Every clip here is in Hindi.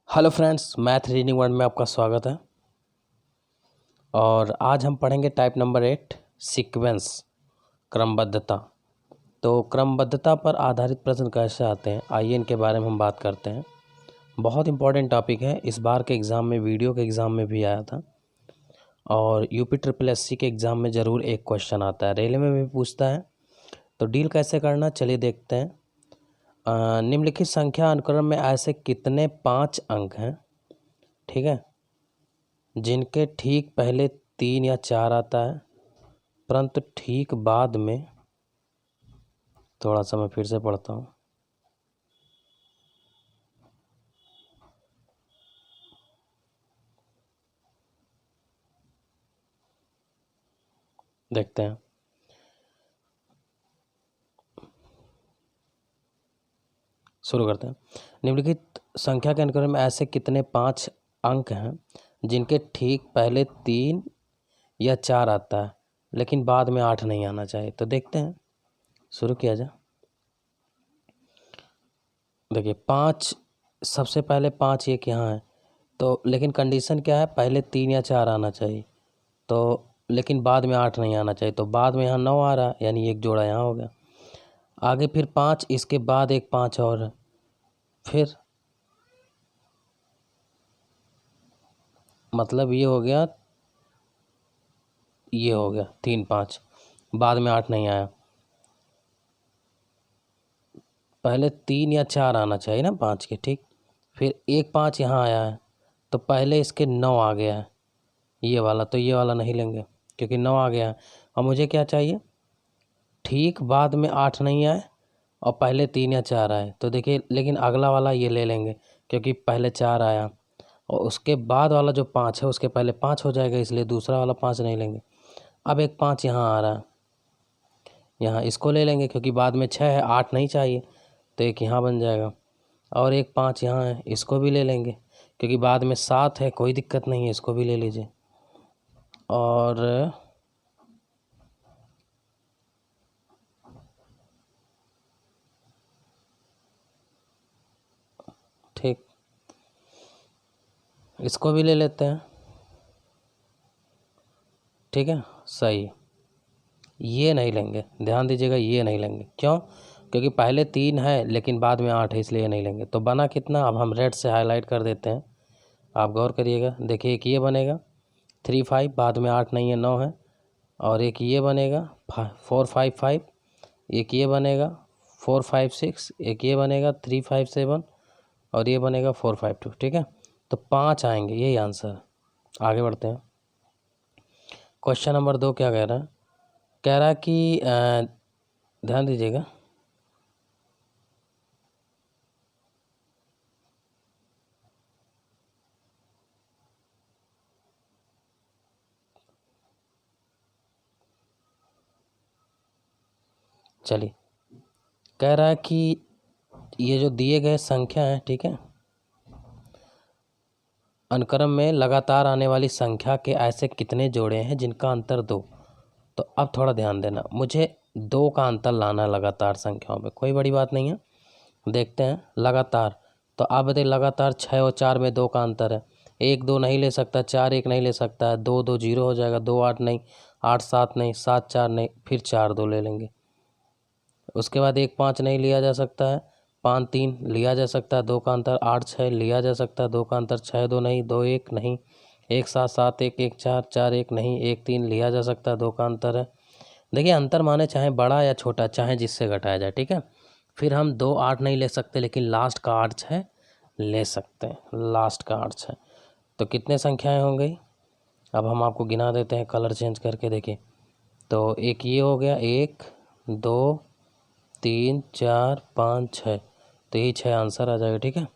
Hello friends, math reading world में आपका स्वागत है। और आज हम पढ़ेंगे टाइप नंबर 8 सीक्वेंस, क्रमबद्धता। तो क्रमबद्धता पर आधारित प्रश्न कैसे आते हैं, आइए इनके बारे में हम बात करते हैं। बहुत इंपॉर्टेंट टॉपिक है, इस बार के एग्ज़ाम में, वीडियो के एग्ज़ाम में भी आया था और यूपी ट्रिपल एससी के एग्ज़ाम में ज़रूर एक क्वेश्चन आता है, रेलवे में भी पूछता है। तो डील कैसे करना, चलिए देखते हैं। निम्नलिखित संख्या अनुक्रम में ऐसे कितने 5 अंक हैं, ठीक है, जिनके ठीक पहले 3 या 4 आता है, परंतु ठीक बाद में, थोड़ा सा मैं फिर से पढ़ता हूँ। देखते हैं, शुरू करते हैं। निम्नलिखित संख्या के अनुक्रम में ऐसे कितने 5 अंक हैं जिनके ठीक पहले 3 या 4 आता है, लेकिन बाद में 8 नहीं आना चाहिए। तो देखते हैं, शुरू किया जाए। देखिए 5, सबसे पहले 5 एक यहाँ है, तो लेकिन कंडीशन क्या है, पहले 3 या 4 आना चाहिए, तो लेकिन बाद में 8 नहीं आना चाहिए। तो बाद में यहाँ 9 आ रहा है, यानी एक जोड़ा यहाँ हो गया। आगे फिर 5, इसके बाद एक 5 और है, फिर मतलब ये हो गया 3 5, बाद में 8 नहीं आया। पहले 3 या 4 आना चाहिए ना 5 के, ठीक। फिर एक 5 यहाँ आया है, तो पहले इसके 9 आ गया है, ये वाला, तो ये वाला नहीं लेंगे क्योंकि 9 आ गया है। और मुझे क्या चाहिए, ठीक बाद में 8 नहीं आए और पहले 3 या 4 आए। तो देखिए, लेकिन अगला वाला ये ले लेंगे क्योंकि पहले 4 आया और उसके बाद वाला जो 5 है उसके पहले 5 हो जाएगा, इसलिए दूसरा वाला 5 नहीं लेंगे। अब एक 5 यहाँ आ रहा है, यहाँ इसको ले लेंगे क्योंकि बाद में 6 है, 8 नहीं चाहिए, तो एक यहाँ बन जाएगा। और एक 5 यहाँ है, इसको भी ले लेंगे क्योंकि बाद में 7 है, कोई दिक्कत नहीं है, इसको भी ले लीजिए। और ठीक, इसको भी ले लेते हैं, ठीक है, सही। ये नहीं लेंगे, ध्यान दीजिएगा, ये नहीं लेंगे। क्यों? क्योंकि पहले 3 है लेकिन बाद में 8 है, इसलिए नहीं लेंगे। तो बना कितना, अब हम रेड से हाईलाइट कर देते हैं, आप गौर करिएगा। देखिए एक ये बनेगा 3 5, बाद में 8 नहीं है, 9 है। और एक ये बनेगा 4 5 5, एक ये बनेगा 4 5 6, एक ये बनेगा 3 5 7 और ये बनेगा 4 5 2, ठीक है। तो 5 आएंगे, यही आंसर है। आगे बढ़ते हैं। क्वेश्चन नंबर 2 क्या कह रहा है, कह रहा है कि ध्यान दीजिएगा, चलिए। कह रहा है कि ये जो दिए गए संख्या है, ठीक है, अनुक्रम में लगातार आने वाली संख्या के ऐसे कितने जोड़े हैं जिनका अंतर 2। तो अब थोड़ा ध्यान देना, मुझे 2 का अंतर लाना है लगातार संख्याओं में, कोई बड़ी बात नहीं है। देखते हैं लगातार, तो आप बताइए, लगातार 6 और 4 में 2 का अंतर है। 1 2 नहीं ले सकता, 4 1 नहीं ले सकता है, 2 2 0 हो जाएगा, 2 8 नहीं, 8 7 नहीं, 7 4 नहीं, फिर 4 2 ले लेंगे। उसके बाद 1 5 नहीं लिया जा सकता है, 5 3 लिया जा सकता है, 2 का अंतर 8 6 लिया जा सकता है, 2 का अंतर 6 2 नहीं, 2 1 नहीं, 1 7 7 1 1 4 4 1 नहीं, 1 3 लिया जा सकता है, 2 का अंतर है। देखिए अंतर माने चाहे बड़ा या छोटा, चाहे जिससे घटाया जाए, ठीक है। फिर हम 2 8 नहीं ले सकते, लेकिन लास्ट का 8 6 ले सकते हैं, लास्ट का 8 6। तो कितने संख्याएं हो गई, अब हम आपको गिना देते हैं कलर चेंज करके। देखिए, तो एक ये हो गया, 1 2 3 4 5 6, तो यही 6 आंसर आ जाएगा, ठीक है।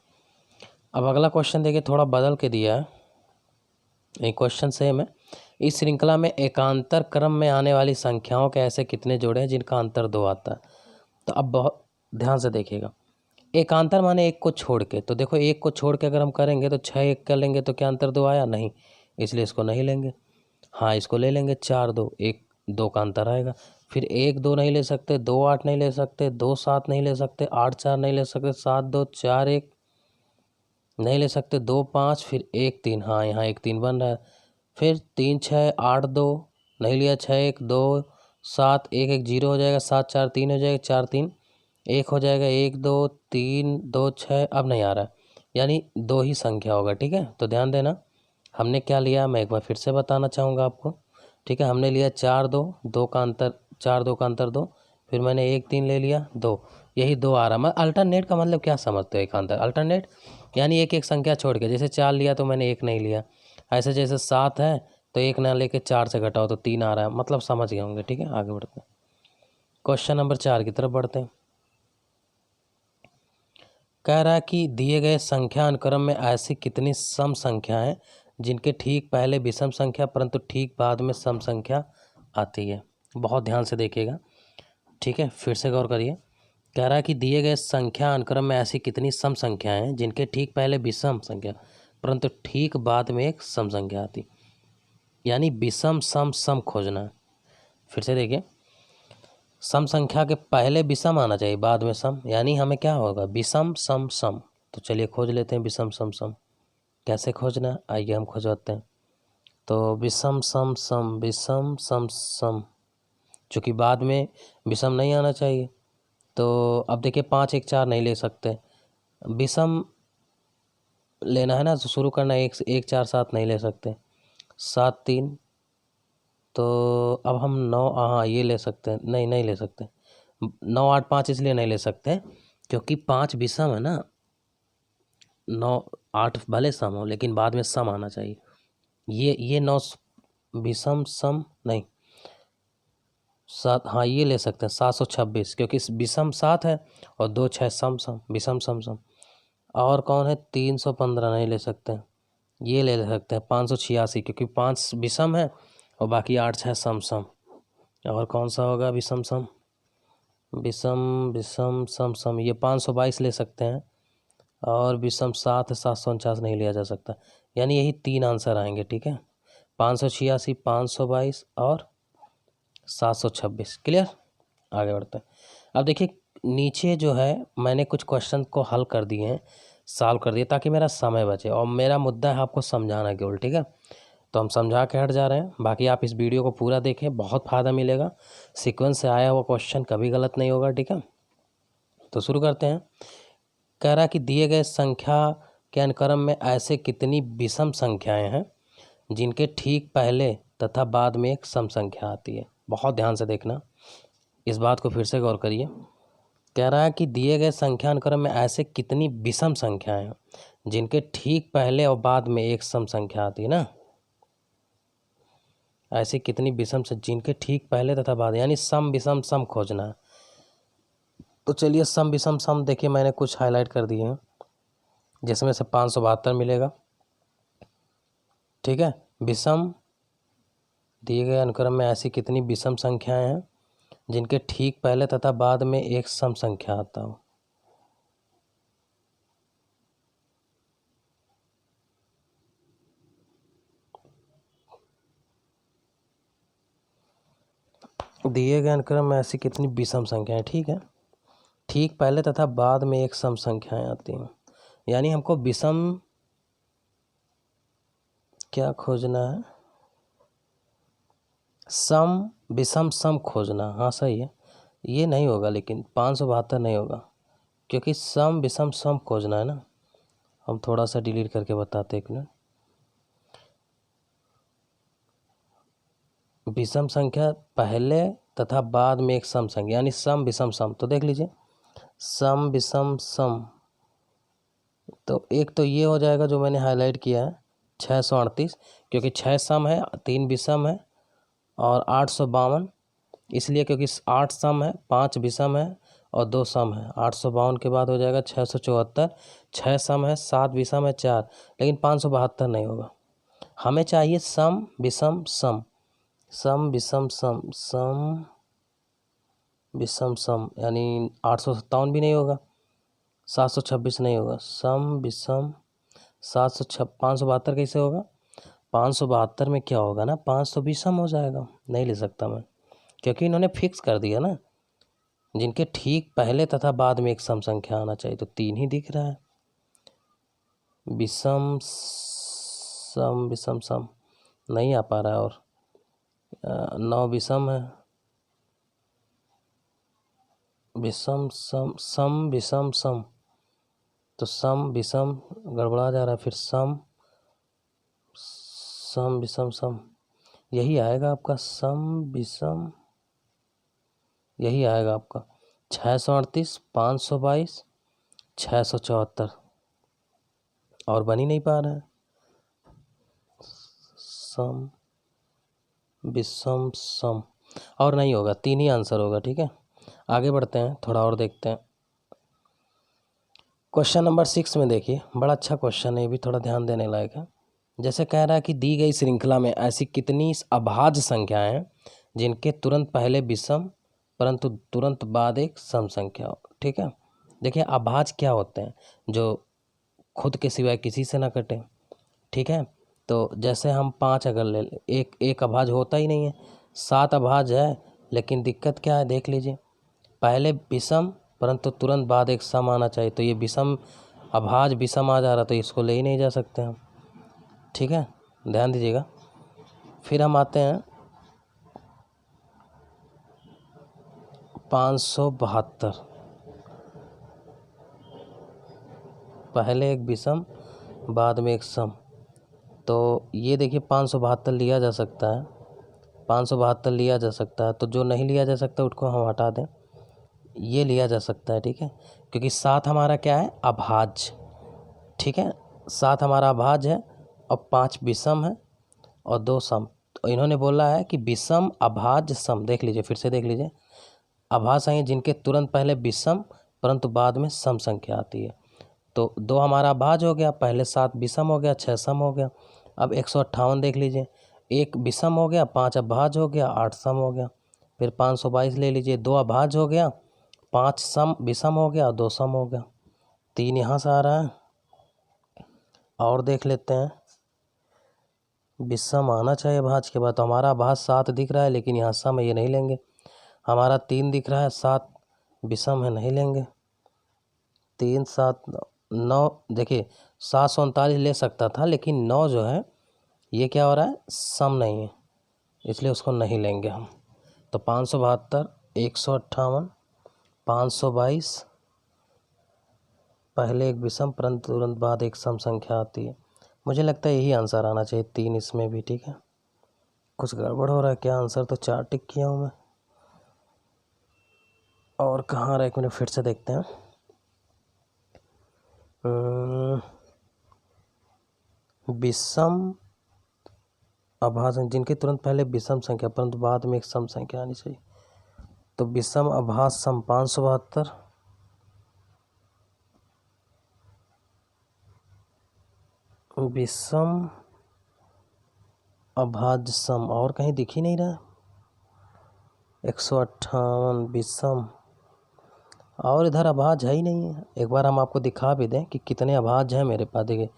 अब अगला क्वेश्चन देखिए, थोड़ा बदल के दिया है, एक क्वेश्चन सेम है। इस श्रृंखला में एकांतर क्रम में आने वाली संख्याओं के ऐसे कितने जोड़े हैं जिनका अंतर 2 आता है। तो अब बहुत ध्यान से देखिएगा, एकांतर माने एक को छोड़ के। तो देखो, एक को छोड़ के अगर हम करेंगे तो 6 1 कर लेंगे, तो क्या अंतर 2 आया, नहीं, इसलिए इसको नहीं लेंगे। हाँ, इसको ले लेंगे, 4 2 1, 2 का अंतर आएगा। फिर 1 2 नहीं ले सकते, 2 8 नहीं ले सकते, 2 7 नहीं ले सकते, 8 4 नहीं ले सकते, 7 2 4 1, नहीं ले सकते, 2 5 फिर 1 3, हाँ यहाँ 1 3 बन रहा है, फिर 3 6 8 2 नहीं लिया, 6 1 2 7 1 1 0 हो जाएगा, 7 4 3 हो जाएगा, 4 3 1 हो जाएगा, 1 2 3 2 6 अब नहीं आ रहा है, यानी 2 ही संख्या होगा। ठीक है, तो ध्यान देना हमने क्या लिया, मैं एक बार फिर से बताना चाहूँगा आपको। ठीक है, हमने लिया 4 2 2 का अंतर, 4 2 का अंतर 2, फिर मैंने 1 3 ले लिया 2, यही 2 आ रहा। मैं अल्टरनेट का मतलब क्या समझते हो, एक अंतर अल्टरनेट यानी एक एक संख्या छोड़ के, जैसे 4 लिया तो मैंने 1 नहीं लिया, ऐसे जैसे 7 है तो 1 ना लेके 4 से घटाओ तो 3 आ रहा है, मतलब समझ गए होंगे। ठीक है, आगे बढ़ते हैं, क्वेश्चन नंबर 4 की तरफ बढ़ते हैं। कह रहा है कि दिए गए संख्या अनुक्रम में ऐसी कितनी सम संख्या हैं जिनके ठीक पहले विषम संख्या परंतु ठीक बाद में सम संख्या आती है। बहुत ध्यान से देखिएगा। ठीक है, फिर से गौर करिए। कह रहा है कि दिए गए संख्या अनुक्रम में ऐसी कितनी सम संख्याएं हैं जिनके ठीक पहले विषम संख्या परंतु ठीक बाद में एक सम संख्या आती, यानी विषम सम सम खोजना है। फिर से देखिए, सम संख्या के पहले विषम आना चाहिए, बाद में सम, यानी हमें क्या होगा, विषम सम सम। तो चलिए खोज लेते हैं विषम सम सम, कैसे खोजना, आइए हम खोजवाते हैं। तो विषम सम सम, विषम सम सम, चूँकि बाद में विषम नहीं आना चाहिए, तो अब देखिए 5 1 4 नहीं ले सकते, विषम लेना है ना, तो शुरू करना 1 1 4 7 नहीं ले सकते, 7 3, तो अब हम 9, हाँ ये ले सकते हैं, नहीं नहीं ले सकते, 9 8 5 इसलिए नहीं ले सकते क्योंकि 5 विषम है ना, 9 8 भले सम हो लेकिन बाद में सम आना चाहिए। ये 9 विषम सम नहीं, 7, हाँ ये ले सकते हैं 726, क्योंकि विषम 7 है और 2 6 सम सम, विषम सम सम। और कौन है, 315 नहीं ले सकते, ये ले सकते हैं 586, क्योंकि 5 विषम है और बाकी 8 6 सम सम। और कौन सा होगा विषम सम, विषम विषम सम सम, ये 522 ले सकते हैं, और विषम 7 है, 749 नहीं लिया जा सकता, यानी यही 3 आंसर आएंगे। ठीक है, 586 522 और 726। क्लियर, आगे बढ़ते हैं। अब देखिए नीचे जो है मैंने कुछ क्वेश्चन को हल कर दिए हैं, सॉल्व कर दिए, ताकि मेरा समय बचे, और मेरा मुद्दा है आपको समझाना केवल। ठीक है, तो हम समझा के हट जा रहे हैं, बाकी आप इस वीडियो को पूरा देखें, बहुत फ़ायदा मिलेगा। सीक्वेंस से आया हुआ क्वेश्चन कभी गलत नहीं होगा। ठीक है, तो शुरू करते हैं। कह रहा कि दिए गए संख्या के अनुक्रम में ऐसे कितनी विषम संख्याएं हैं जिनके ठीक पहले तथा बाद में एक सम संख्या आती है। बहुत ध्यान से देखना, इस बात को फिर से गौर करिए। कह रहा है कि दिए गए संख्या अनुक्रम में ऐसे कितनी विषम संख्याएं हैं जिनके ठीक पहले और बाद में एक सम संख्या आती है ना, ऐसी कितनी विषम से जिनके ठीक पहले तथा बाद, यानी सम विषम सम खोजना है। तो चलिए सम विषम सम देखिए मैंने कुछ हाईलाइट कर दिए हैं, जिसमें से 572 मिलेगा। ठीक है, विषम दिए गए अनुक्रम में ऐसी कितनी विषम संख्याएं हैं जिनके ठीक पहले तथा बाद में एक सम संख्या आता हो। दिए गए अनुक्रम में ऐसी कितनी विषम संख्याएं, ठीक है, ठीक पहले तथा बाद में एक सम संख्याएं आती हैं, यानी हमको विषम क्या खोजना है, सम विषम सम खोजना। हाँ सही है, ये नहीं होगा, लेकिन 572 नहीं होगा, क्योंकि सम विषम सम खोजना है ना। हम थोड़ा सा डिलीट करके बताते एक मिनट। विषम संख्या पहले तथा बाद में एक सम संख्या, यानी सम विषम सम। तो देख लीजिए सम विषम सम, तो एक तो ये हो जाएगा जो मैंने हाईलाइट किया है 638, क्योंकि 6 सम है 3 विषम है, और 852 इसलिए क्योंकि 8 सम है 5 विषम है और 2 सम है। 852 के बाद हो जाएगा 674, 6 सम है 7 विषम है 4, लेकिन 572 नहीं होगा। हमें चाहिए सम विषम सम, सम विषम सम, सम विषम सम, यानी 857 भी नहीं होगा, 726 नहीं होगा, सम विषम 572 कैसे होगा, 572 में क्या होगा ना, 5 तो विषम हो जाएगा, नहीं ले सकता मैं, क्योंकि इन्होंने फिक्स कर दिया ना जिनके ठीक पहले तथा बाद में एक सम संख्या आना चाहिए, तो 3 ही दिख रहा है। विषम सम विषम सम नहीं आ पा रहा है। और 9 विषम है, विषम सम सम विषम सम, तो सम विषम गड़बड़ा जा रहा है, फिर सम सम विषम सम, यही आएगा आपका सम विषम, यही आएगा आपका 638, 522, 674, और बन ही नहीं पा रहा है। सम विषम सम और नहीं होगा, 3 ही आंसर होगा। ठीक है, आगे बढ़ते हैं, थोड़ा और देखते हैं। क्वेश्चन नंबर 6 में देखिए, बड़ा अच्छा क्वेश्चन है, ये भी थोड़ा ध्यान देने लायक है। जैसे कह रहा है कि दी गई श्रृंखला में ऐसी कितनी अभाज्य संख्याएं हैं जिनके तुरंत पहले विषम परंतु तुरंत बाद एक सम संख्या हो। ठीक है, देखिए अभाज्य क्या होते हैं, जो खुद के सिवाय किसी से ना कटे। ठीक है, तो जैसे हम 5 अगर ले लें, एक अभाज्य होता ही नहीं है। 7 अभाज्य है, लेकिन दिक्कत क्या है देख लीजिए, पहले विषम परंतु तुरंत बाद एक सम आना चाहिए, तो ये विषम अभाज्य विषम आ जा रहा, तो इसको ले ही नहीं जा सकते हम। ठीक है, ध्यान दीजिएगा। फिर हम आते हैं 572, पहले एक विषम बाद में एक सम, तो ये देखिए 572 लिया जा सकता है, 572 लिया जा सकता है, तो जो नहीं लिया जा सकता उसको हम हटा दें, ये लिया जा सकता है। ठीक है, क्योंकि 7 हमारा क्या है, अभाज्य। ठीक है, 7 हमारा अभाज्य है और 5 विषम है और 2 सम। तो इन्होंने बोला है कि विषम अभाज्य सम, देख लीजिए फिर से देख लीजिए, अभाज्य हैं जिनके तुरंत पहले विषम परंतु बाद में सम संख्या आती है। तो 2 हमारा अभाज्य हो गया, पहले 7 विषम हो गया, 6 सम हो गया। अब 158 देख लीजिए, 1 विषम हो गया, 5 अभाज्य हो गया, 8 सम हो गया। फिर 522 ले लीजिए, 2 अभाज्य हो गया, 5 सम विषम हो गया और 2 सम हो गया, 3 यहाँ से आ रहा है। और देख लेते हैं, विषम आना चाहिए अभाज्य के बाद, तो हमारा अभाज्य 7 दिख रहा है, लेकिन यहाँ सम है, ये नहीं लेंगे। हमारा 3 दिख रहा है, 7 विषम है, नहीं लेंगे। 3 7 9, देखिए 739 ले सकता था, लेकिन 9 जो है ये क्या हो रहा है, सम नहीं है, इसलिए उसको नहीं लेंगे हम। तो 572, 158, 522, पहले एक विषम परंतु तुरंत बाद एक सम संख्या आती है। मुझे लगता है यही आंसर आना चाहिए, 3 इसमें भी। ठीक है, कुछ गड़बड़ हो रहा है क्या, आंसर तो 4 टिक किया हूँ मैं, और कहाँ रहा, एक मिनट फिर से देखते हैं। विषम अभाज्य जिनके तुरंत पहले विषम संख्या परंतु बाद में एक सम संख्या आनी चाहिए, तो विषम अभाज्य सम 572, विषम अभाज्य सम, और कहीं दिख ही नहीं रहा। 158 विषम, और इधर अभाज्य है ही नहीं है। एक बार हम आपको दिखा भी दें कि कितने अभाज्य हैं मेरे पास। देखिए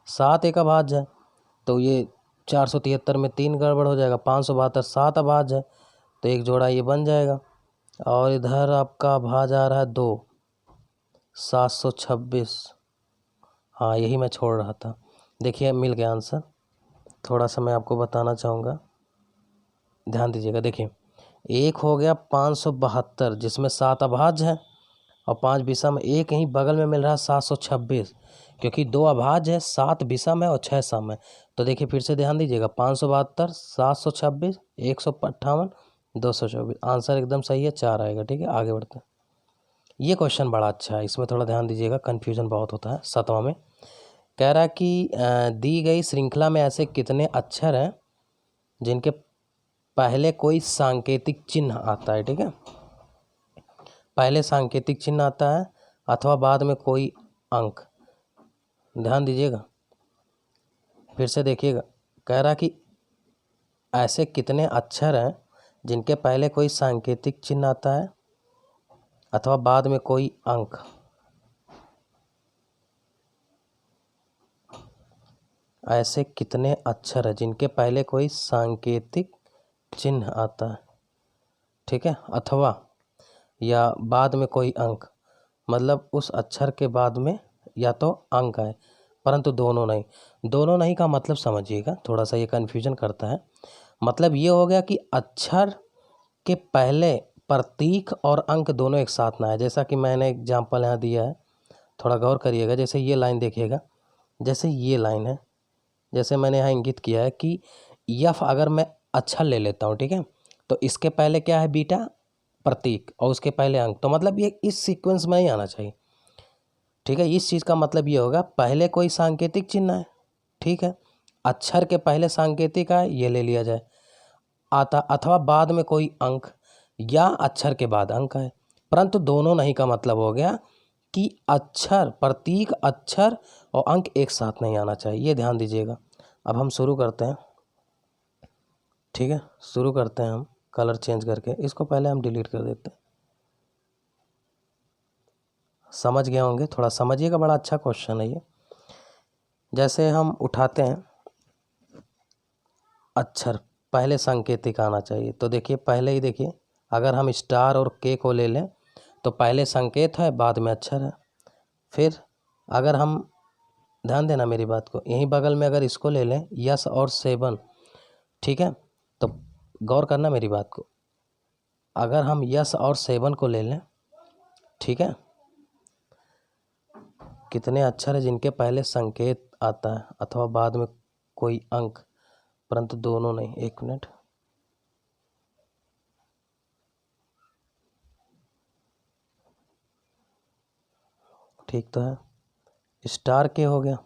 7 एक अभाज्य है, तो ये 473 में 3 गड़बड़ हो जाएगा। 572 7 अभाज्य है, तो एक जोड़ा ये बन जाएगा। और इधर आपका अभाज्य आ रहा है 2, 726, हाँ यही मैं छोड़ रहा था। देखिए मिल गया आंसर। थोड़ा सा मैं आपको बताना चाहूँगा, ध्यान दीजिएगा। देखिए एक हो गया 572 जिसमें 7 अभाज्य है और 5 विषम, एक ही बगल में मिल रहा है 726, क्योंकि 2 अभाज्य है, 7 विषम है और 6 सम है। तो देखिए फिर से ध्यान दीजिएगा, 572, 726, 158, 224, आंसर एकदम सही है, 4 आएगा। ठीक है, आगे बढ़ते हैं। ये क्वेश्चन बड़ा अच्छा है, इसमें थोड़ा ध्यान दीजिएगा, कन्फ्यूजन बहुत होता है। 7वां में कह रहा है कि दी गई श्रृंखला में ऐसे कितने अक्षर हैं जिनके पहले कोई सांकेतिक चिन्ह आता है। ठीक है, पहले सांकेतिक चिन्ह आता है अथवा बाद में कोई अंक। ध्यान दीजिएगा, फिर से देखिएगा, कह रहा कि ऐसे कितने अक्षर हैं जिनके पहले कोई सांकेतिक चिन्ह आता है अथवा बाद में कोई अंक। ऐसे कितने अक्षर हैं जिनके पहले कोई सांकेतिक चिन्ह आता है, ठीक है, अथवा या बाद में कोई अंक, मतलब उस अक्षर के बाद में या तो अंक है, परंतु दोनों नहीं। दोनों नहीं का मतलब समझिएगा, थोड़ा सा ये कन्फ्यूजन करता है। मतलब ये हो गया कि अक्षर के पहले प्रतीक और अंक दोनों एक साथ ना आए। जैसा कि मैंने एग्जाम्पल यहाँ दिया है, थोड़ा गौर करिएगा। जैसे ये लाइन देखिएगा, जैसे ये लाइन है, जैसे मैंने यहाँ इंगित किया है कि यफ अगर मैं अक्षर ले लेता हूँ, ठीक है, तो इसके पहले क्या है बीटा प्रतीक और उसके पहले अंक, तो मतलब ये इस सीक्वेंस में ही आना चाहिए। ठीक है, इस चीज़ का मतलब ये होगा पहले कोई सांकेतिक चिन्ह है, ठीक है, अक्षर के पहले सांकेतिक है, ये ले लिया जाए आता, अथवा बाद में कोई अंक या अक्षर के बाद अंक है। परंतु दोनों नहीं का मतलब हो गया कि अक्षर प्रतीक अक्षर और अंक एक साथ नहीं आना चाहिए, ये ध्यान दीजिएगा। अब हम शुरू करते हैं, ठीक है, शुरू करते हैं हम कलर चेंज करके। इसको पहले हम डिलीट कर देते हैं। समझ गए होंगे, थोड़ा समझिएगा, बड़ा अच्छा क्वेश्चन है ये। जैसे हम उठाते हैं अक्षर, पहले संकेतिक आना चाहिए, तो देखिए पहले ही देखिए, अगर हम स्टार और के को ले लें तो पहले संकेत है बाद में अक्षर है। फिर अगर हम, ध्यान देना मेरी बात को, यहीं बगल में अगर इसको ले लें यस और 7, ठीक है, तो गौर करना मेरी बात को, अगर हम यस और 7 को ले लें, ठीक है, कितने अक्षर है जिनके पहले संकेत आता है अथवा बाद में कोई अंक, परंतु दोनों नहीं। एक मिनट, ठीक तो है, स्टार के हो गया,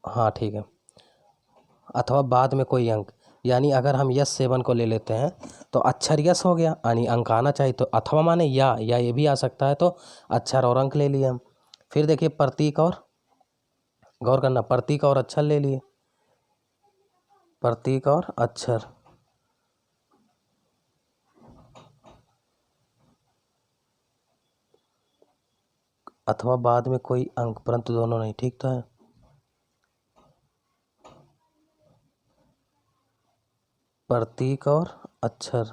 हाँ ठीक है, अथवा बाद में कोई अंक, यानी अगर हम यस 7 को ले लेते हैं तो अक्षर यस हो गया, यानी अंक आना चाहिए, तो अथवा माने या ये भी आ सकता है, तो अक्षर और अंक ले लिए हम। फिर देखिए प्रतीक और, गौर करना, प्रतीक और अक्षर ले लिए, प्रतीक और अक्षर, अथवा बाद में कोई अंक, परंतु दोनों नहीं, ठीक तो है। प्रतीक और अक्षर,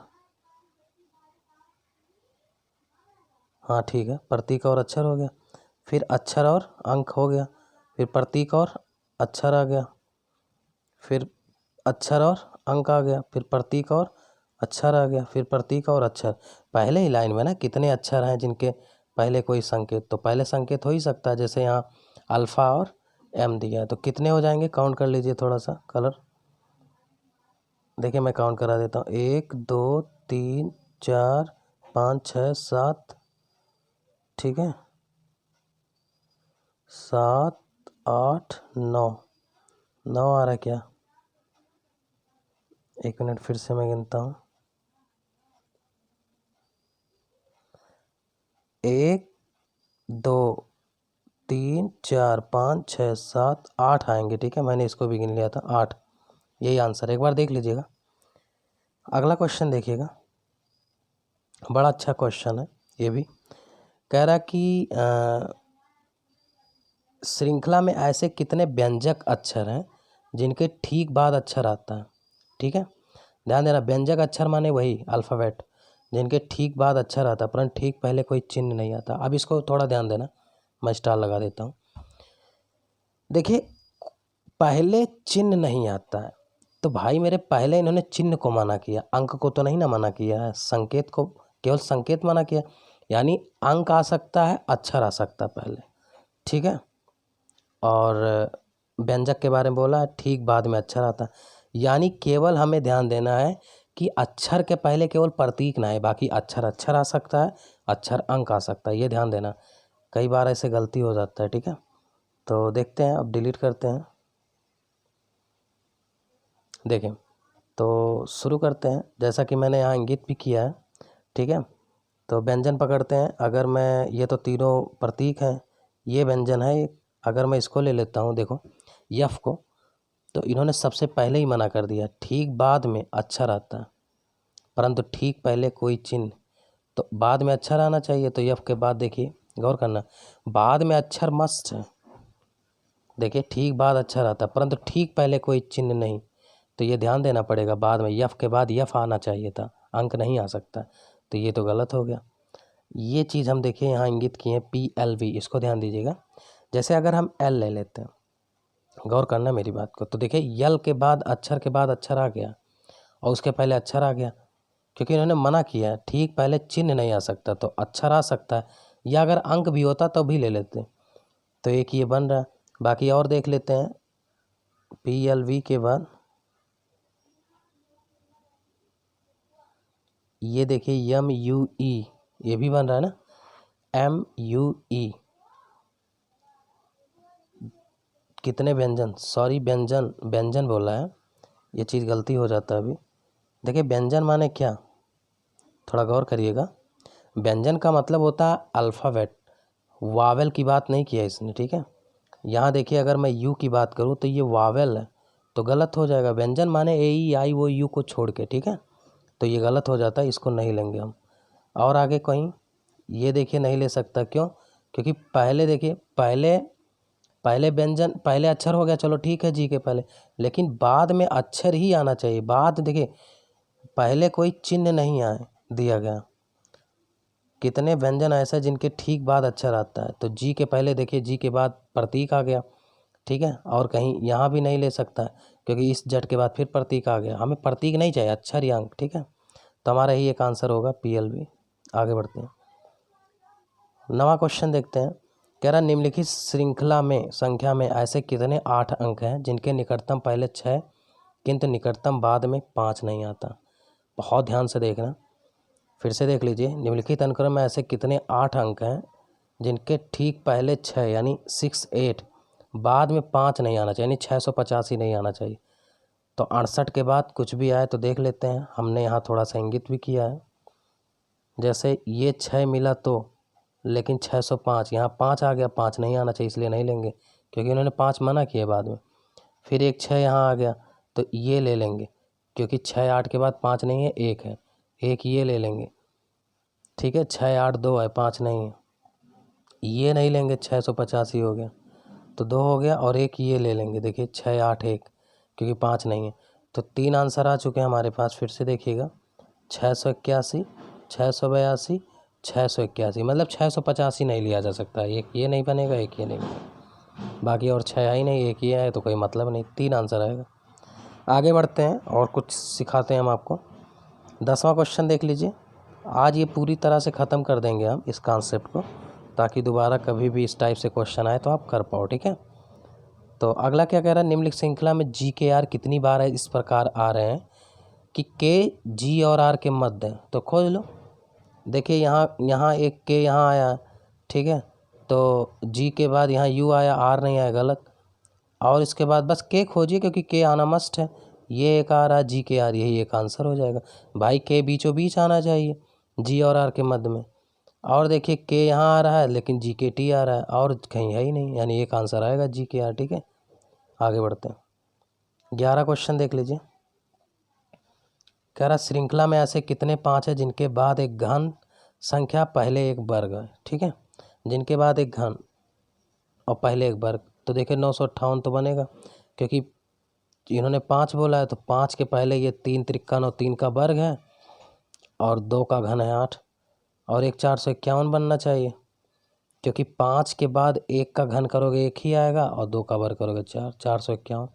हाँ ठीक है, प्रतीक और अक्षर हो गया, फिर अक्षर और अंक हो गया, फिर प्रतीक और अक्षर आ गया, फिर अक्षर और अंक आ गया, फिर प्रतीक और अक्षर आ गया, फिर प्रतीक और अक्षर। पहले ही लाइन में ना कितने अक्षर हैं जिनके पहले कोई संकेत, तो पहले संकेत हो ही सकता है। जैसे यहाँ अल्फ़ा और एम दिया है, तो कितने हो जाएंगे, काउंट कर लीजिए थोड़ा सा कलर। देखिए मैं काउंट करा देता हूँ, 1 2 3 4 5 6 7, ठीक है, 7 8 9, 9 आ रहा है क्या, एक मिनट फिर से मैं गिनता हूँ, 1 2 3 4 5 6 7 8 आएंगे, ठीक है, मैंने इसको भी गिन लिया था, 8, यही आंसर है। एक बार देख लीजिएगा। अगला क्वेश्चन देखिएगा, बड़ा अच्छा क्वेश्चन है ये भी। कह रहा कि श्रृंखला में ऐसे कितने व्यंजक अक्षर हैं जिनके ठीक बाद अक्षर आता है, ठीक है, ध्यान देना, व्यंजक अक्षर माने वही अल्फ़ाबेट जिनके ठीक बाद अक्षर आता है परंतु ठीक पहले कोई चिन्ह नहीं आता। अब इसको थोड़ा ध्यान देना, मैं स्टार लगा देता हूँ। देखिए पहले चिन्ह नहीं आता है, तो भाई मेरे पहले इन्होंने चिन्ह को मना किया, अंक को तो नहीं ना मना किया है, संकेत को, केवल संकेत मना किया, यानी अंक आ सकता है, अक्षर आ सकता है पहले, ठीक है, और व्यंजक के बारे में बोला है, ठीक बाद में अक्षर आता है, यानी केवल हमें ध्यान देना है कि अक्षर के पहले केवल प्रतीक ना है, बाकी अक्षर अक्षर आ सकता है, अक्षर अंक आ सकता है, ये ध्यान देना, कई बार ऐसे गलती हो जाता है, ठीक है। तो देखते हैं, अब डिलीट करते हैं, देखें, तो शुरू करते हैं, जैसा कि मैंने यहाँ इंगित भी किया है, ठीक है। तो व्यंजन पकड़ते हैं, अगर मैं, ये तो तीनों प्रतीक हैं, ये व्यंजन है, अगर मैं इसको ले लेता हूँ, देखो यफ को, तो इन्होंने सबसे पहले ही मना कर दिया, ठीक बाद में अक्षर आता है, परंतु ठीक पहले कोई चिन्ह, तो बाद में अक्षर आना चाहिए, तो यफ के बाद देखिए, गौर करना, बाद में अक्षर मस्ट है, देखिए ठीक बाद अक्षर आता है परंतु ठीक पहले कोई चिन्ह नहीं, तो ये ध्यान देना पड़ेगा, बाद में यफ के बाद यफ आना चाहिए था, अंक नहीं आ सकता, तो ये तो गलत हो गया। ये चीज़ हम देखिए यहाँ इंगित किए PLV, इसको ध्यान दीजिएगा। जैसे अगर हम L ले लेते हैं, गौर करना मेरी बात को, तो देखिए यल के बाद अक्षर आ गया और उसके पहले अक्षर आ गया, क्योंकि इन्होंने मना किया है। ठीक पहले चिन्ह नहीं आ सकता तो अक्षर आ सकता है, या अगर अंक भी होता तो भी ले लेते। तो एक ये बन रहा है। बाकी और देख लेते हैं। PLV के बाद ये देखिए MUE, ये भी बन रहा है ना, MUE। कितने व्यंजन, सॉरी व्यंजन बोला है, ये चीज़ गलती हो जाता है अभी। देखिए व्यंजन माने क्या, थोड़ा गौर करिएगा। व्यंजन का मतलब होता है अल्फ़ाबेट, वावेल की बात नहीं किया इसने, ठीक है। यहाँ देखिए अगर मैं यू की बात करूँ तो ये वावेल है, तो गलत हो जाएगा। व्यंजन माने AEIOU को छोड़ के, ठीक है, तो ये गलत हो जाता है, इसको नहीं लेंगे हम। और आगे कहीं ये देखिए नहीं ले सकता, क्यों? क्योंकि पहले देखिए पहले व्यंजन, पहले अक्षर हो गया, चलो ठीक है जी के पहले, लेकिन बाद में अक्षर ही आना चाहिए। बाद देखिए पहले कोई चिन्ह नहीं आए दिया गया। कितने व्यंजन ऐसे जिनके ठीक बाद अक्षर आता है, तो जी के पहले देखिए जी के बाद प्रतीक आ गया, ठीक है। और कहीं यहाँ भी नहीं ले सकता है, क्योंकि इस जट के बाद फिर प्रतीक आ गया। हमें प्रतीक नहीं चाहिए, अक्षर या अंक, ठीक है। तो हमारा ही एक आंसर होगा PLV। आगे बढ़ते हैं, नवा क्वेश्चन देखते हैं। कह रहा निम्नलिखित श्रृंखला में संख्या में ऐसे कितने 8 अंक हैं जिनके निकटतम पहले 6 किंतु निकटतम बाद में 5 नहीं आता। बहुत ध्यान से देखना, फिर से देख लीजिए। निम्नलिखित अनुक्रम में ऐसे कितने 8 अंक हैं जिनके ठीक पहले 6 यानी 68 बाद में 5 नहीं आना चाहिए, यानी 685 नहीं आना चाहिए। तो 68 के बाद कुछ भी आए तो देख लेते हैं। हमने यहाँ थोड़ा सा इंगित भी किया है। जैसे ये 6 मिला तो, लेकिन 605 यहाँ 5 आ गया, 5 नहीं आना चाहिए, इसलिए नहीं लेंगे, क्योंकि उन्होंने 5 मना किया बाद में। फिर एक 6 यहाँ आ गया तो ये ले लेंगे, क्योंकि 6 8 के बाद 5 नहीं है, 1 है, एक ये ले लेंगे, ठीक है। 6 8 2 है, 5 नहीं है, ये नहीं लेंगे, 685 हो गया, तो 2 हो गया, और एक ये ले लेंगे, देखिए 6 8 1, क्योंकि 5 नहीं है। तो 3 आंसर आ चुके हैं हमारे पास। फिर से देखिएगा, 681, 682, 681, मतलब 685 नहीं लिया जा सकता। एक ये नहीं बनेगा, एक ये नहीं बनेगा, बाकी और 6 है ही नहीं, एक ये है तो कोई मतलब नहीं, 3 आंसर आएगा। आगे बढ़ते हैं और कुछ सिखाते हैं हम आपको। 10वां क्वेश्चन देख लीजिए। आज ये पूरी तरह से ख़त्म कर देंगे हम इस कॉन्सेप्ट को, ताकि दोबारा कभी भी इस टाइप से क्वेश्चन आए तो आप कर पाओ, ठीक है। तो अगला क्या कह रहा है, निम्नलिखित श्रृंखला में GKR कितनी बार है, इस प्रकार आ रहे हैं कि K G और R के मध्य है। तो खोज लो। देखिए यहाँ एक K यहाँ आया, ठीक है, तो G के बाद यहाँ U आया, R नहीं आया, गलत। और इसके बाद बस K खोजिए, क्योंकि K आना मस्ट है। ये एक आ रहा है GKR, यही एक आंसर हो जाएगा भाई। K बीचों बीच आना चाहिए G और R के मध्य में। और देखिए K यहाँ आ रहा है, लेकिन GKT आ रहा है, और कहीं है ही नहीं, यानी एक आंसर आएगा GKR, ठीक है। आगे बढ़ते हैं। 11 क्वेश्चन देख लीजिए। कह रहा श्रृंखला में ऐसे कितने 5 है जिनके बाद एक घन संख्या पहले एक वर्ग है, ठीक है। जिनके बाद एक घन और पहले एक वर्ग, तो देखिए 958 तो बनेगा, क्योंकि इन्होंने 5 बोला है, तो 5 के पहले ये 3 53 और 3 का वर्ग है, और 2 का घन है 8, और एक 451 बनना चाहिए, क्योंकि 5 के बाद 1 का घन करोगे 1 ही आएगा, और 2 का वर्ग करोगे 4, 451।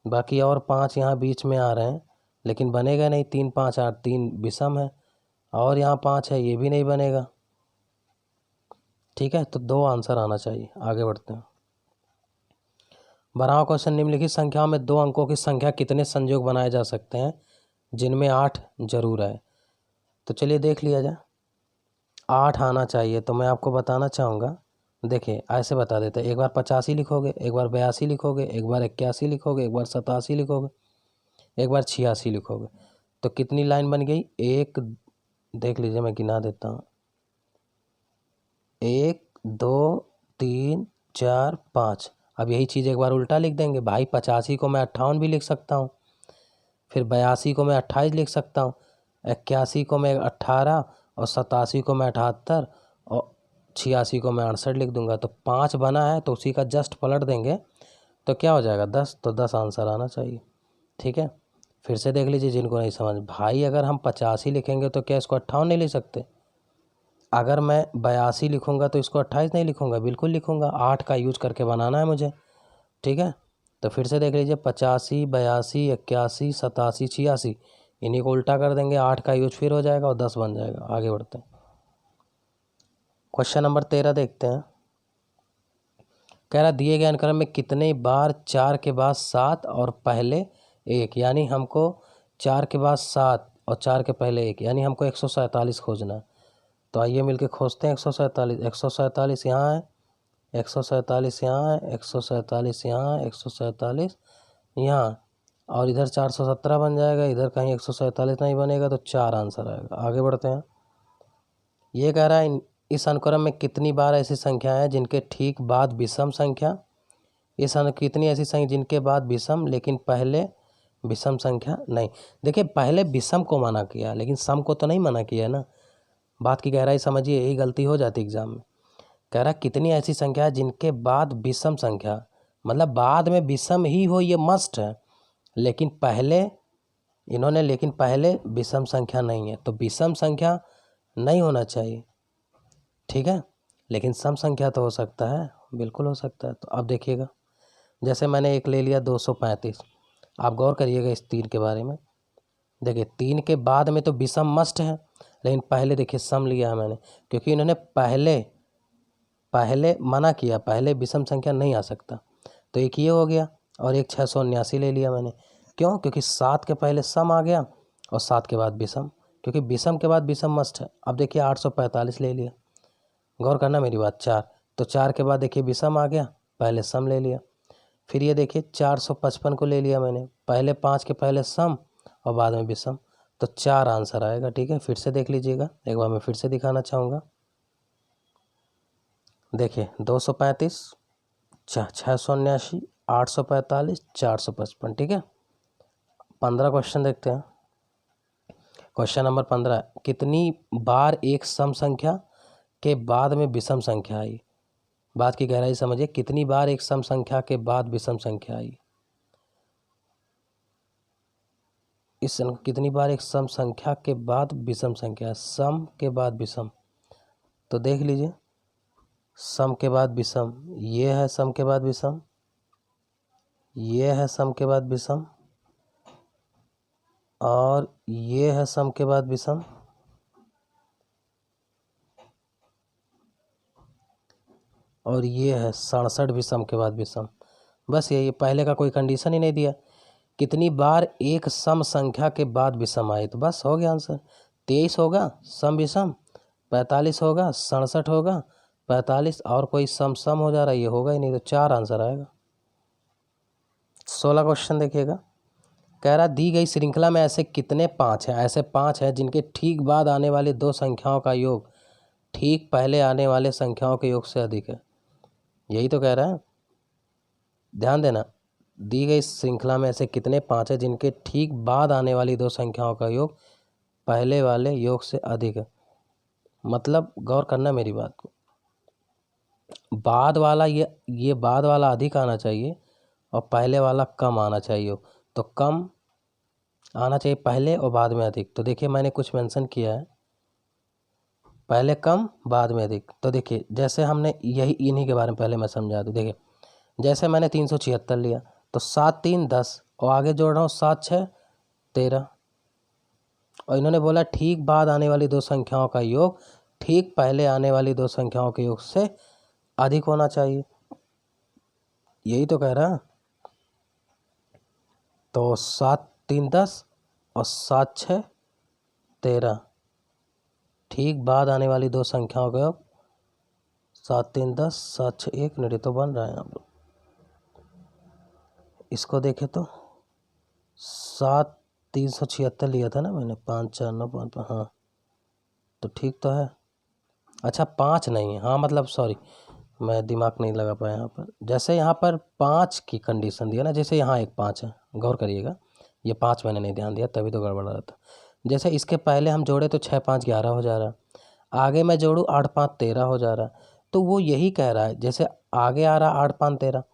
बाकी और 5 यहाँ बीच में आ रहे हैं, लेकिन बनेगा नहीं, 3 5 8, 3 विषम है, और यहाँ 5 है, ये भी नहीं बनेगा, ठीक है। तो 2 आंसर आना चाहिए। आगे बढ़ते हैं। 12वां क्वेश्चन, निम्नलिखित संख्याओं में 2 अंकों की संख्या कितने संयोग बनाए जा सकते हैं जिनमें 8 जरूर है। तो चलिए देख लिया जाए। 8 आना चाहिए, तो मैं आपको बताना चाहूँगा। देखिए ऐसे बता देते हैं, एक बार 85 लिखोगे, एक बार 82 लिखोगे, एक बार 81 लिखोगे, एक बार 87 लिखोगे, एक बार 86 लिखोगे, तो कितनी लाइन बन गई? एक, देख लीजिए मैं गिना देता हूँ, 1 2 3 4 5। अब यही चीज़ एक बार उल्टा लिख देंगे भाई। 85 को मैं 58 भी लिख सकता हूँ, फिर 82 को मैं 28 लिख सकता हूँ, 81 को मैं 18, और 87 को मैं 78, और 86 को मैं 68 लिख दूंगा। तो 5 बना है, तो उसी का जस्ट पलट देंगे तो क्या हो जाएगा 10, तो 10 आंसर आना चाहिए, ठीक है। फिर से देख लीजिए जिनको नहीं समझ। भाई अगर हम 85 लिखेंगे तो क्या इसको 58 नहीं लिख सकते? अगर मैं 82 लिखूँगा तो इसको 28 नहीं लिखूँगा? बिल्कुल लिखूँगा। 8 का यूज करके बनाना है मुझे, ठीक है। तो फिर से देख लीजिए 85, 82, 81, 87, 86, इन्हीं को उल्टा कर देंगे, 8 का यूज फिर हो जाएगा और 10 बन जाएगा। आगे बढ़ते हैं। क्वेश्चन नंबर 13 देखते हैं। कह रहा दिए गए अनुक्रम में कितने बार 4 के बाद 7 और पहले 1, यानी हमको 4 के बाद 7 और 4 के पहले 1, यानी हमको 147 खोजना है। तो आइए मिलके खोजते हैं 147। 147 यहाँ है, 147 यहाँ है, 147 यहाँ है, 147 यहाँ, और इधर 417 बन जाएगा। इधर कहीं 147 नहीं बनेगा, तो 4 आंसर आएगा। आगे बढ़ते हैं। ये कह रहा है इस अनुक्रम में कितनी बार ऐसी संख्याएं हैं जिनके ठीक बाद विषम संख्या, कितनी ऐसी संख्या जिनके बाद विषम लेकिन पहले विषम संख्या नहीं। देखिए पहले विषम को मना किया लेकिन सम को तो नहीं मना किया है ना। बात की गहराई समझिए, यही गलती हो जाती एग्जाम में। कह रहा कितनी ऐसी संख्या है जिनके बाद विषम संख्या, मतलब बाद में विषम ही हो ये मस्ट है, लेकिन पहले लेकिन पहले विषम संख्या नहीं है। तो विषम संख्या नहीं होना चाहिए, ठीक है, लेकिन सम संख्या तो हो सकता है, बिल्कुल हो सकता है। तो अब देखिएगा, जैसे मैंने एक ले लिया 235। आप गौर करिएगा इस 3 के बारे में। देखिए 3 के बाद में तो विषम मस्ट है, लेकिन पहले देखिए सम लिया है मैंने, क्योंकि इन्होंने पहले मना किया, पहले विषम संख्या नहीं आ सकता। तो एक ये हो गया, और एक 679 ले लिया मैंने। क्यों? क्योंकि 7 के पहले सम आ गया और 7 के बाद विषम, क्योंकि विषम के बाद विषम मस्ट है। अब देखिए 845 ले लिया, गौर करना मेरी बात। 4, तो 4 के बाद देखिए विषम आ गया, पहले सम ले लिया। फिर ये देखिए 455 को ले लिया मैंने, पहले 5 के पहले सम और बाद में विषम, तो 4 आंसर आएगा, ठीक है। फिर से देख लीजिएगा, एक बार मैं फिर से दिखाना चाहूँगा। देखिए 235, 679, 845, 455, ठीक है। 15 क्वेश्चन देखते हैं। क्वेश्चन नंबर 15, कितनी बार एक सम संख्या के बाद में विषम संख्या आई? बात की गहराई समझिए, कितनी बार एक सम संख्या के बाद विषम संख्या आई? कितनी बार एक सम संख्या के बाद विषम संख्या, सम के बाद विषम, तो देख लीजिए सम के बाद विषम, ये है सम के बाद विषम, ये है सम के बाद विषम, और ये है सम के बाद विषम, और ये है 67 विषम के बाद विषम। बस यही, पहले का कोई कंडीशन ही नहीं दिया। कितनी बार एक सम संख्या के बाद विषम आए, तो बस हो गया आंसर। 23 होगा सम विषम, 45 होगा, 67 होगा, 45 और कोई सम हो जा रहा है, ये होगा ही नहीं, तो 4 आंसर आएगा। 16 क्वेश्चन देखिएगा। कह रहा दी गई श्रृंखला में ऐसे कितने 5 हैं, ऐसे 5 हैं जिनके ठीक बाद आने वाली 2 संख्याओं का योग ठीक पहले आने वाले संख्याओं के योग से अधिक है। यही तो कह रहा है, ध्यान देना। दी गई श्रृंखला में ऐसे कितने 5 हैं जिनके ठीक बाद आने वाली 2 संख्याओं का योग पहले वाले योग से अधिक है। मतलब गौर करना मेरी बात को, बाद वाला ये बाद वाला अधिक आना चाहिए और पहले वाला कम आना चाहिए। तो कम आना चाहिए पहले और बाद में अधिक। तो देखिए मैंने कुछ मेंशन किया है, पहले कम बाद में अधिक। तो देखिए जैसे हमने इन्हीं के बारे में पहले मैं समझा दूँ। देखिए जैसे मैंने 376 लिया, तो 7 3 10 और आगे जोड़ रहा हूँ 7 6 13, और इन्होंने बोला ठीक बाद आने वाली 2 संख्याओं का योग ठीक पहले आने वाली 2 संख्याओं के योग से अधिक होना चाहिए। यही तो कह रहा है। तो 7 3 10 और 7 6 13, ठीक बाद आने वाली 2 संख्याओं का योग 7 3 10, 7 6 1, नहीं तो बन रहा है यहाँ पर। इसको देखें तो 7 376 लिया था ना मैंने, 5 4 9 5 5, हाँ तो ठीक तो है। अच्छा 5 नहीं है, हाँ मतलब सॉरी मैं दिमाग नहीं लगा पाया यहाँ पर। जैसे यहाँ पर 5 की कंडीशन दिया ना, जैसे यहाँ एक 5 है, गौर करिएगा, ये 5 मैंने नहीं ध्यान दिया तभी तो गड़बड़ रहा था। जैसे इसके पहले हम जोड़े तो 6 5 11 हो जा रहा, आगे मैं जोड़ूँ 8 5 13 हो जा रहा। तो वो यही कह रहा है, जैसे आगे आ रहा 8 5 13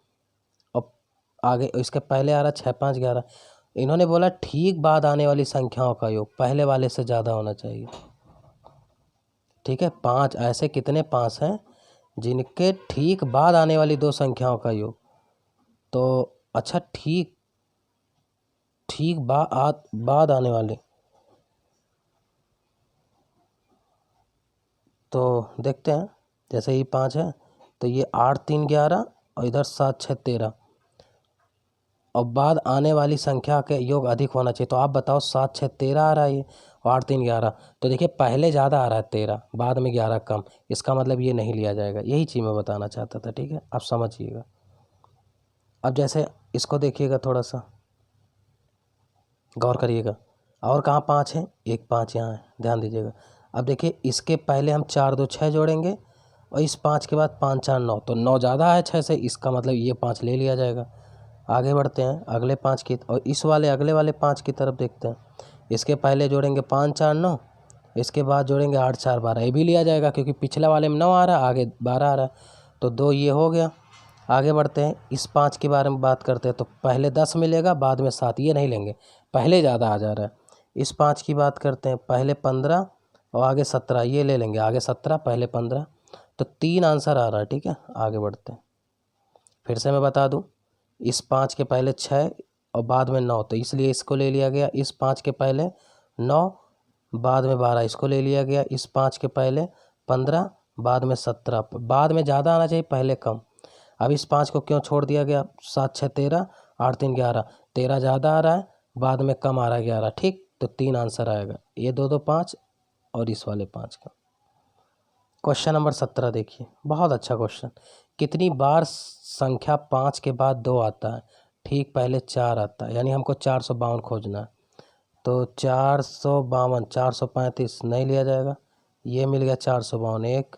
और आगे इसके पहले आ रहा 6 5 11, इन्होंने बोला ठीक बाद आने वाली संख्याओं का योग पहले वाले से ज़्यादा होना चाहिए। ठीक है, 5 ऐसे कितने 5 हैं जिनके ठीक बाद आने वाली दो संख्याओं का योग। तो अच्छा ठीक बाद आने वाले, तो देखते हैं। जैसे ये 5 है तो ये 8 3 11 और इधर 7 6 13 और बाद आने वाली संख्या के योग अधिक होना चाहिए। तो आप बताओ 7 6 13 आ रहा है ये और 8 3 11। तो देखिए पहले ज़्यादा आ रहा है 13, बाद में 11 कम, इसका मतलब ये नहीं लिया जाएगा। यही चीज़ मैं बताना चाहता था। ठीक है, आप समझिएगा। अब जैसे इसको देखिएगा, थोड़ा सा गौर करिएगा। और कहाँ 5 है, एक 5 यहाँ है, ध्यान दीजिएगा। अब देखिए इसके पहले हम 4 2 6 जोड़ेंगे और इस 5 के बाद 5 4 9, तो 9 ज़्यादा है 6 से, इसका मतलब ये 5 ले लिया जाएगा। आगे बढ़ते हैं अगले 5 की, और इस वाले अगले वाले 5 की तरफ देखते हैं। इसके पहले जोड़ेंगे 5 4 9, इसके बाद जोड़ेंगे 8 4 12, ये भी लिया जाएगा क्योंकि पिछले वाले में 9 आ रहा है, आगे 12 आ रहा है। तो 2 ये हो गया। आगे बढ़ते हैं, इस 5 के बारे में बात करते हैं। तो पहले 10 मिलेगा, बाद में 7, ये नहीं लेंगे, पहले ज़्यादा आ जा रहा है। इस 5 की बात करते हैं, पहले 15 और आगे 17, ये ले लेंगे, आगे 17 पहले 15। तो 3 आंसर आ रहा है। ठीक है, आगे बढ़ते हैं। फिर से मैं बता दूं, इस 5 के पहले 6 और बाद में 9, तो इसलिए इसको ले लिया गया। इस 5 के पहले 9, बाद में 12, इसको ले लिया गया। इस 5 के पहले 15, बाद में 17, बाद में ज़्यादा आना चाहिए, पहले कम। अब इस 5 को क्यों छोड़ दिया गया, 7 6 13, 8 3 11, 13 ज़्यादा आ रहा है, बाद में कम आ रहा है 11। ठीक, तो 3 आंसर आएगा, ये 2 2 5 और इस वाले 5 का। क्वेश्चन नंबर 17 देखिए, बहुत अच्छा क्वेश्चन। कितनी बार संख्या 5 के बाद 2 आता है? ठीक पहले 4 आता है, यानी हमको 452 खोजना है। तो 452, 435 नहीं लिया जाएगा, ये मिल गया 452 एक।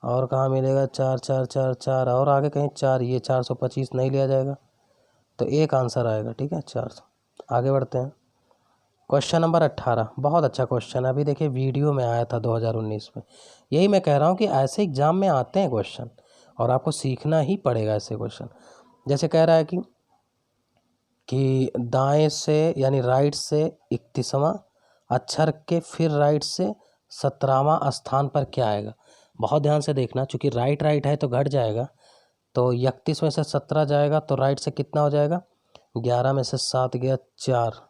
और कहाँ मिलेगा, 4 4 4 4 और आगे कहीं 4, ये 425 नहीं लिया जाएगा। तो एक आंसर आएगा। ठीक है, 400। आगे बढ़ते हैं। क्वेश्चन नंबर 18, बहुत अच्छा क्वेश्चन है। अभी देखिए वीडियो में आया था 2019 में। यही मैं कह रहा हूँ कि ऐसे एग्ज़ाम में आते हैं क्वेश्चन और आपको सीखना ही पड़ेगा ऐसे क्वेश्चन। जैसे कह रहा है कि दाएं से यानी राइट से 31वां अक्षर के फिर राइट से 17वां स्थान पर क्या आएगा। बहुत ध्यान से देखना, चूँकि राइट राइट है तो घट जाएगा। तो 31 में से 17 जाएगा तो राइट से कितना हो जाएगा, 11 में से 7 गया 4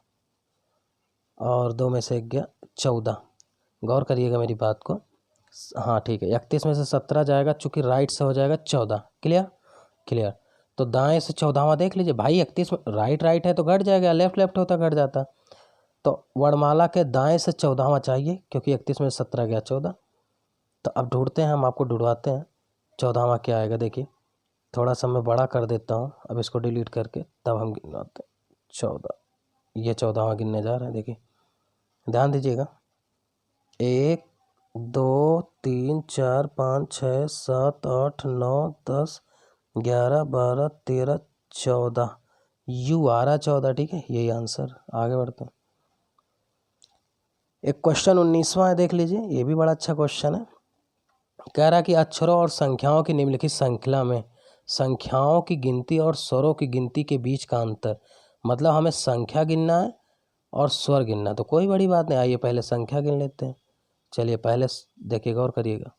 और 2 में से 1 गया 14। गौर करिएगा मेरी बात को। हाँ ठीक है, 31 में से 17 जाएगा, चूँकि राइट से हो जाएगा 14। Clear clear. तो दाएं से 14वां देख लीजिए भाई, 31 में राइट राइट है तो घट जाएगा, लेफ्ट लेफ्ट होता घट जाता। तो वर्णमाला के दाएं से 14वां चाहिए, क्योंकि 31 में 17 गया 14। तो अब ढूंढते हैं, हम आपको ढूंढवाते हैं 14वां क्या आएगा। देखिए थोड़ा सा मैं बड़ा कर देता हूँ, अब इसको डिलीट करके तब हम गिनवाते हैं। 14, ये 14वां गिनने जा रहे हैं। देखिए ध्यान दीजिएगा, 1 2 3 4 5 6 7 8 9 10 11 12 13 14, यू आ रहा 14। ठीक है, यही आंसर। आगे बढ़ते हैं। एक क्वेश्चन 19वां है, देख लीजिए, ये भी बड़ा अच्छा क्वेश्चन है। कह रहा है कि अक्षरों और संख्याओं की निम्नलिखित श्रृंखला में संख्याओं की गिनती और स्वरों की गिनती के बीच का अंतर। मतलब हमें संख्या गिनना है और स्वर गिनना है। तो कोई बड़ी बात नहीं, आइए पहले संख्या गिन लेते हैं। चलिए पहले देखिए, गौर करिएगा।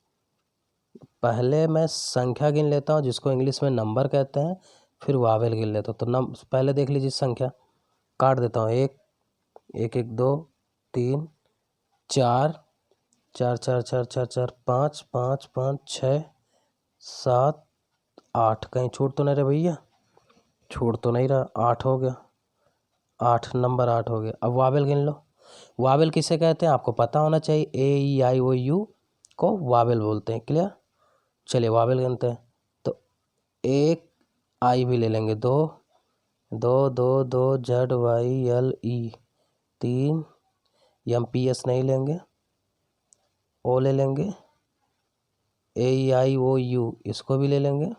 पहले मैं संख्या गिन लेता हूँ, जिसको इंग्लिश में नंबर कहते हैं, फिर वावेल गिन लेता हूँ। तो पहले देख लीजिए संख्या, काट देता हूँ। 1 1 1 2 3 4 4 4 4 4 4 5 5 5 6 7 8, कहीं छूट तो नहीं रहा भैया, छूट तो नहीं रहा, 8 हो गया, 8 नंबर 8 हो गया। अब वावेल गिन लो। वावेल किसे कहते हैं आपको पता होना चाहिए, ए ई आई ओ यू को वावेल बोलते हैं। क्लियर। चलिए वावेल गिनते हैं। तो एक आई भी ले लेंगे, 2 2 2 2 Z Y L E, 3 M P S नहीं लेंगे, ओ ले लेंगे, ए ई आई ओ यू इसको भी ले लेंगे,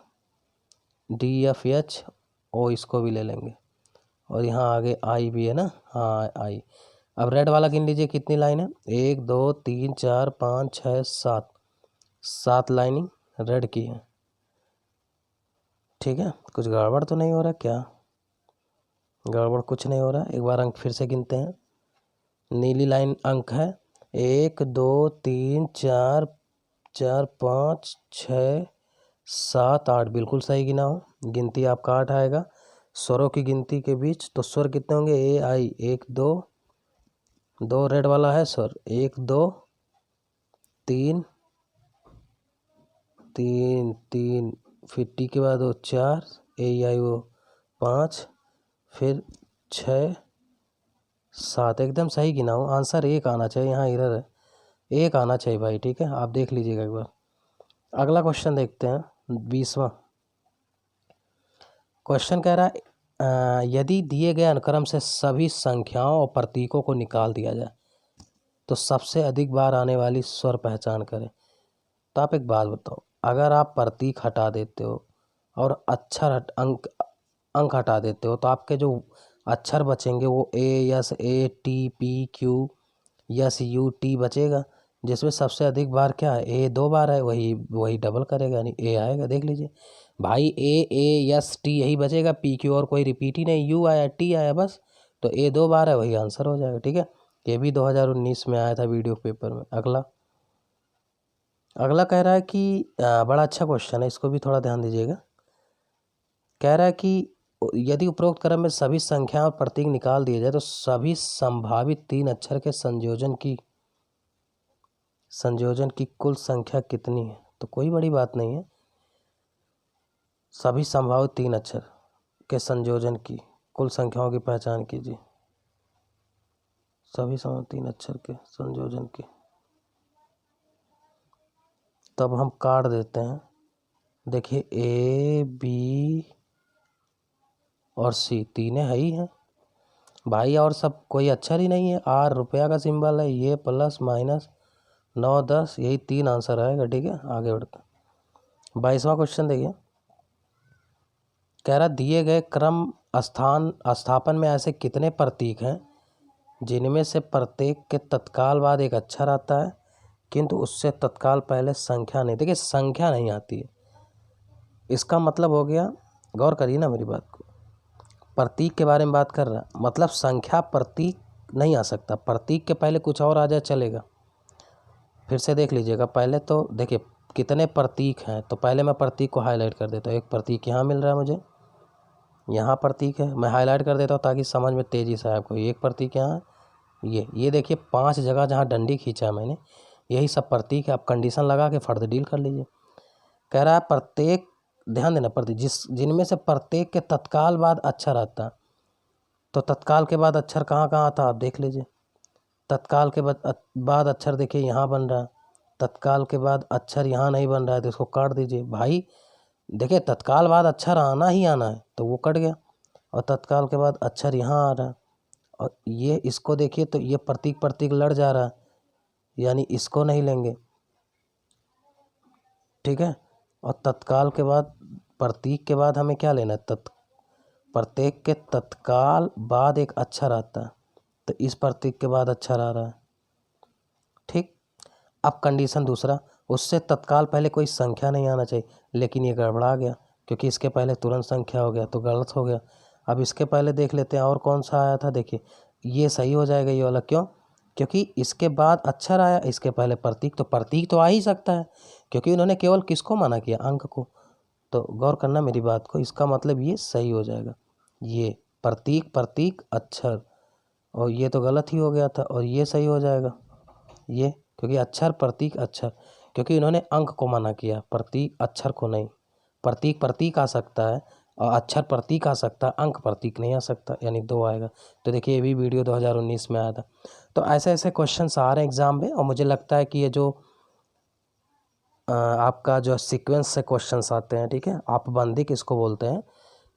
डी एफ एच ओ इसको भी ले लेंगे, और यहाँ आगे आई भी है ना, हाँ आई। अब रेड वाला गिन लीजिए कितनी लाइन है, 1 2 3 4 5 6 7, 7 लाइनिंग रेड की है। ठीक है, कुछ गड़बड़ तो नहीं हो रहा क्या। गड़बड़ कुछ नहीं हो रहा। एक बार अंक फिर से गिनते हैं। नीली लाइन अंक है 1 2 3 4 4 5 6 7 8, बिल्कुल सही गिना हो। गिनती आपका 8 आएगा। स्वरों की गिनती के बीच तो स्वर कितने होंगे? ए आई 1 2 2 रेड वाला है स्वर 1 2 3 3 3, फिर टी के बाद वो 4, ए आई वो 5, फिर 6 7, एकदम सही गिना हूँ। आंसर 1 आना चाहिए, यहाँ एरर है, 1 आना चाहिए भाई। ठीक है, आप देख लीजिएगा एक बार। अगला क्वेश्चन देखते हैं, 20वां क्वेश्चन कह रहा है यदि दिए गए अनुक्रम से सभी संख्याओं और प्रतीकों को निकाल दिया जाए तो सबसे अधिक बार आने वाली स्वर पहचान करें। तो आप एक बात बताओ, अगर आप प्रतीक हटा देते हो और अंक हटा देते हो तो आपके जो अक्षर बचेंगे वो A S A T P Q S U T बचेगा, जिसमें सबसे अधिक बार क्या है? ए 2 बार है, वही डबल करेगा, यानी ए आएगा। देख लीजिए भाई, ए यस टी यही बचेगा, पी क्यू और कोई रिपीट ही नहीं, यू आया टी आया बस, तो ए 2 बार है, वही आंसर हो जाएगा। ठीक है, ये भी 2019 में आया था वीडियो पेपर में। अगला कह रहा है कि बड़ा अच्छा क्वेश्चन है, इसको भी थोड़ा ध्यान दीजिएगा। कह रहा है कि यदि उपरोक्त क्रम में सभी संख्या और प्रतीक निकाल दिए जाए तो सभी संभावित 3 अक्षर के संयोजन की कुल संख्या कितनी है? तो कोई बड़ी बात नहीं है, सभी संभावित 3 अक्षर के संयोजन की कुल संख्याओं की पहचान कीजिए। सभी संभावित 3 अक्षर के संयोजन की, तब हम काट देते हैं। देखिए ए बी और सी तीनों है ही हैं भाई, और सब कोई अक्षर ही नहीं है। आर रुपया का सिंबल है, ये प्लस माइनस 9 10, यही 3 आंसर आएगा। ठीक है, आगे बढ़ते हैं। 22वां क्वेश्चन देखिए, कह रहा दिए गए क्रम स्थापन में ऐसे कितने प्रतीक हैं जिनमें से प्रत्येक के तत्काल बाद एक अक्षर आता है किंतु उससे तत्काल पहले संख्या नहीं। देखिए संख्या नहीं आती है, इसका मतलब हो गया, गौर करिए ना मेरी बात को, प्रतीक के बारे में बात कर रहा, मतलब संख्या प्रतीक नहीं आ सकता, प्रतीक के पहले कुछ और आ जाए चलेगा। फिर से देख लीजिएगा, पहले तो देखिए कितने प्रतीक हैं, तो पहले मैं प्रतीक को हाईलाइट कर देता हूँ। एक प्रतीक यहाँ मिल रहा है मुझे, यहाँ प्रतीक है, मैं हाईलाइट कर देता हूँ ताकि समझ में तेज़ी से आए आपको। एक प्रतीक यहाँ है, ये देखिए 5 जगह जहाँ डंडी खींचा है मैंने, यही सब प्रतीक है। आप कंडीशन लगा के फर्द डील कर लीजिए। कह रहा है प्रत्येक, ध्यान देना, प्रतीक जिनमें से प्रत्येक के तत्काल बाद अक्षर आता है, तो तत्काल के बाद अक्षर कहाँ कहाँ आता है आप देख लीजिए। तत्काल के बाद अक्षर देखिए यहाँ बन रहा है, तत्काल के बाद अक्षर यहाँ नहीं बन रहा है, तो इसको काट दीजिए भाई। देखिए तत्काल बाद अक्षर आना ही आना है, तो वो कट गया, और तत्काल के बाद अक्षर यहाँ आ रहा है, और ये इसको देखिए तो ये प्रतीक लड़ जा रहा है, यानी इसको नहीं लेंगे। ठीक है, और तत्काल के बाद प्रतीक के बाद हमें क्या लेना है? प्रत्येक के तत्काल बाद एक अक्षर आता है, तो इस प्रतीक के बाद अक्षर आ रहा है। ठीक, अब कंडीशन दूसरा, उससे तत्काल पहले कोई संख्या नहीं आना चाहिए, लेकिन ये गड़बड़ा गया क्योंकि इसके पहले तुरंत संख्या हो गया, तो गलत हो गया। अब इसके पहले देख लेते हैं और कौन सा आया था। देखिए ये सही हो जाएगा ये वाला, क्यों? क्योंकि इसके बाद अक्षर आया, इसके पहले प्रतीक तो आ ही सकता है, क्योंकि उन्होंने केवल किसको माना किया? अंक को। तो गौर करना मेरी बात को, इसका मतलब ये सही हो जाएगा, ये प्रतीक अक्षर, और ये तो गलत ही हो गया था, और ये सही हो जाएगा ये, क्योंकि अक्षर प्रतीक अक्षर, क्योंकि इन्होंने अंक को माना किया, प्रतीक अक्षर को नहीं। प्रतीक आ सकता है और अक्षर प्रतीक आ सकता है, अंक प्रतीक नहीं आ सकता, यानी 2 आएगा। तो देखिए ये भी वीडियो 2019 में आया था। तो ऐसे ऐसे क्वेश्चंस आ रहे हैं एग्ज़ाम में, और मुझे लगता है कि ये जो आपका जो सीक्वेंस से क्वेश्चंस आते हैं, ठीक है, आपबंदी किसको बोलते हैं,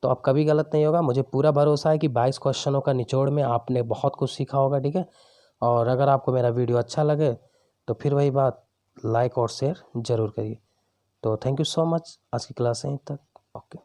तो अब कभी गलत नहीं होगा। मुझे पूरा भरोसा है कि 22 क्वेश्चनों का निचोड़ में आपने बहुत कुछ सीखा होगा। ठीक है, और अगर आपको मेरा वीडियो अच्छा लगे तो फिर वही बात, लाइक और शेयर ज़रूर करिए। तो थैंक यू सो मच, आज की क्लास यहीं तक। ओके।